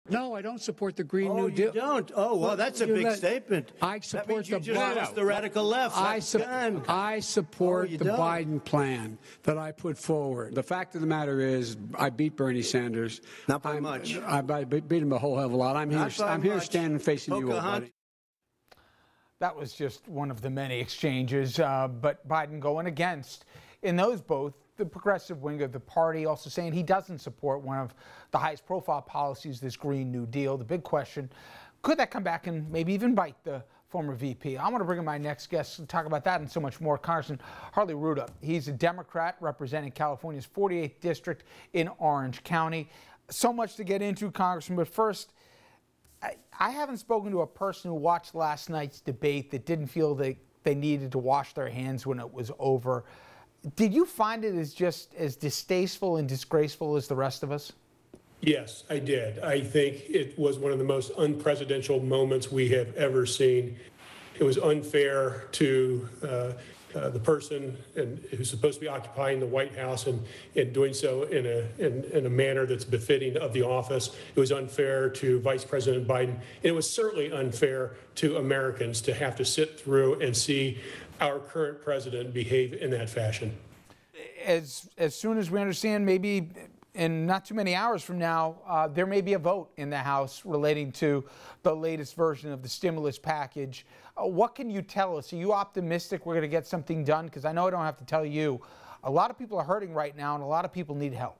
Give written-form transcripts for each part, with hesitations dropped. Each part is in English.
No, I don't support the Green New Deal. You don't? Oh, well, that's a big statement. I support the radical left. I support the Biden plan that I put forward. The fact of the matter is, I beat Bernie Sanders. Not by much. I beat him a whole hell of a lot. I'm here standing facing you, old buddy. That was just one of the many exchanges, but Biden going against, in those both, the progressive wing of the party, also saying he doesn't support one of the highest profile policies, this Green New Deal. The big question, could that come back and maybe even bite the former VP? I want to bring in my next guest to talk about that and so much more. Congressman Harley Rouda. He's a Democrat representing California's 48th district in Orange County. So much to get into, Congressman, but first, I haven't spoken to a person who watched last night's debate that didn't feel they needed to wash their hands when it was over. Did you find it as just as distasteful and disgraceful as the rest of us? Yes, I did. I think it was one of the most unprecedented moments we have ever seen. It was unfair to the person who's supposed to be occupying the White House and doing so in a manner that's befitting of the office. It was unfair to Vice President Biden. And it was certainly unfair to Americans to have to sit through and see our current president behave in that fashion. As soon as we understand, maybe in not too many hours from now, there may be a vote in the House relating to the latest version of the stimulus package. What can you tell us? Are you optimistic we're going to get something done? Because I know I don't have to tell you, a lot of people are hurting right now and a lot of people need help.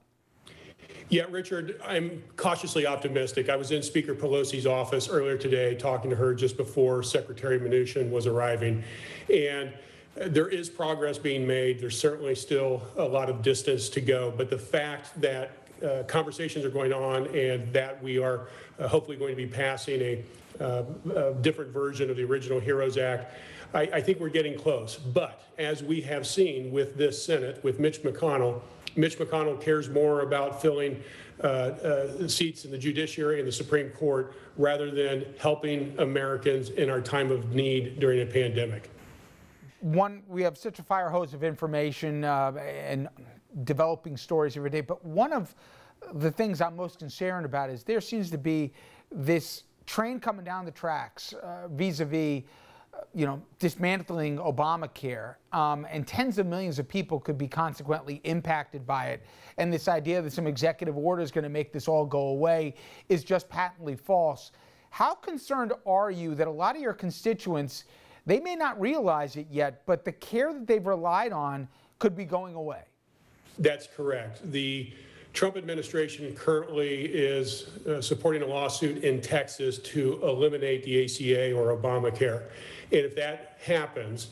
Yeah, Richard, I'm cautiously optimistic. I was in Speaker Pelosi's office earlier today talking to her just before Secretary Mnuchin was arriving. And there is progress being made. There's certainly still a lot of distance to go. But the fact that conversations are going on and that we are hopefully going to be passing a different version of the original HEROES Act, I think we're getting close. But as we have seen with this Senate, with Mitch McConnell cares more about filling seats in the judiciary and the Supreme Court rather than helping Americans in our time of need during a pandemic. We have such a fire hose of information and developing stories every day, but one of the things I'm most concerned about is there seems to be this train coming down the tracks vis-a-vis dismantling Obamacare, and tens of millions of people could be consequently impacted by it. And this idea that some executive order is going to make this all go away is just patently false. How concerned are you that a lot of your constituents, they may not realize it yet, but the care that they've relied on could be going away? That's correct. The Trump administration currently is supporting a lawsuit in Texas to eliminate the ACA or Obamacare. And if that happens,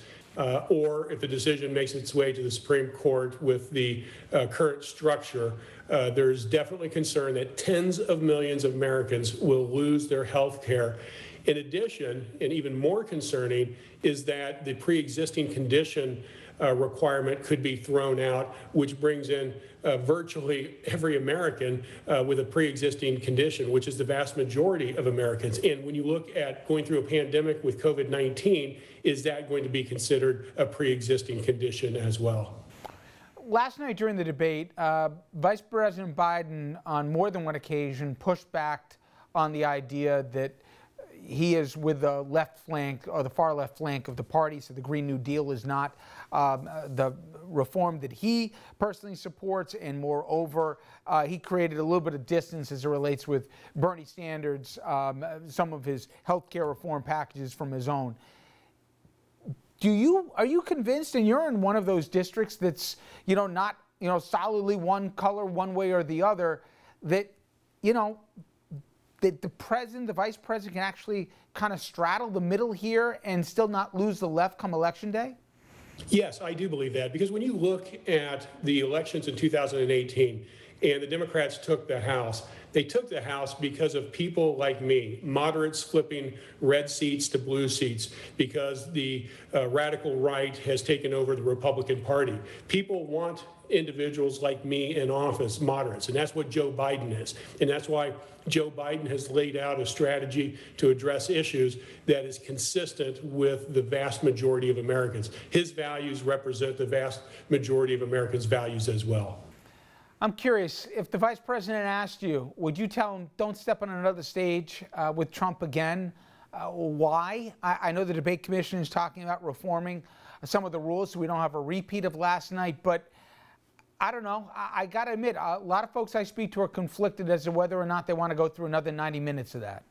or if the decision makes its way to the Supreme Court with the current structure, there's definitely concern that tens of millions of Americans will lose their health care. In addition, and even more concerning, is that the pre-existing condition requirement could be thrown out, which brings in virtually every American with a pre-existing condition, which is the vast majority of Americans. And when you look at going through a pandemic with COVID-19, is that going to be considered a pre-existing condition as well? Last night during the debate, Vice President Biden, on more than one occasion, pushed back on the idea that he is with the left flank or the far left flank of the party, so the Green New Deal is not the reform that he personally supports, and moreover, he created a little bit of distance as it relates with Bernie Sanders, some of his health care reform packages from his own. Are you convinced, and you're in one of those districts that's not solidly one color one way or the other, that that the president, the vice president, can actually kind of straddle the middle here and still not lose the left come election day? Yes, I do believe that, because when you look at the elections in 2018 and the Democrats took the House, they took the House because of people like me, moderates flipping red seats to blue seats, because the radical right has taken over the Republican Party. People want individuals like me in office, moderates, and that's what Joe Biden is. And that's why Joe Biden has laid out a strategy to address issues that is consistent with the vast majority of Americans. His values represent the vast majority of Americans' values as well. I'm curious, if the vice president asked you, would you tell him don't step on another stage with Trump again? Why? I know the debate commission is talking about reforming some of the rules so we don't have a repeat of last night, but I don't know. I got to admit, a lot of folks I speak to are conflicted as to whether or not they want to go through another 90 minutes of that.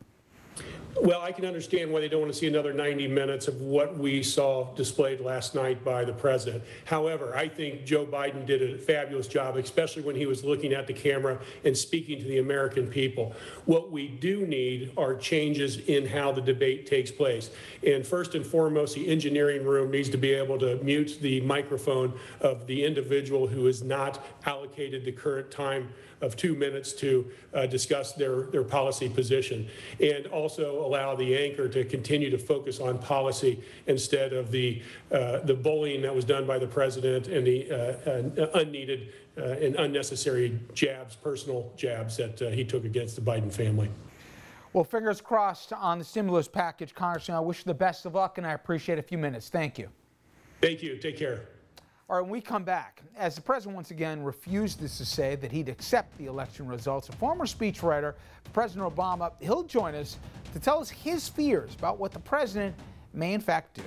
Well, I can understand why they don't want to see another 90 minutes of what we saw displayed last night by the president. However, I think Joe Biden did a fabulous job, especially when he was looking at the camera and speaking to the American people. What we do need are changes in how the debate takes place. And first and foremost, the engineering room needs to be able to mute the microphone of the individual who is not allocated the current time of 2 minutes to discuss their policy position, and also allow the anchor to continue to focus on policy instead of the bullying that was done by the president and the unneeded and unnecessary jabs, personal jabs that he took against the Biden family. Well, fingers crossed on the stimulus package, Congressman. I wish you the best of luck, and I appreciate a few minutes. Thank you. Thank you. Take care. All right, when we come back, as the president once again refused to say that he'd accept the election results, a former speechwriter for President Obama, he'll join us to tell us his fears about what the president may in fact do.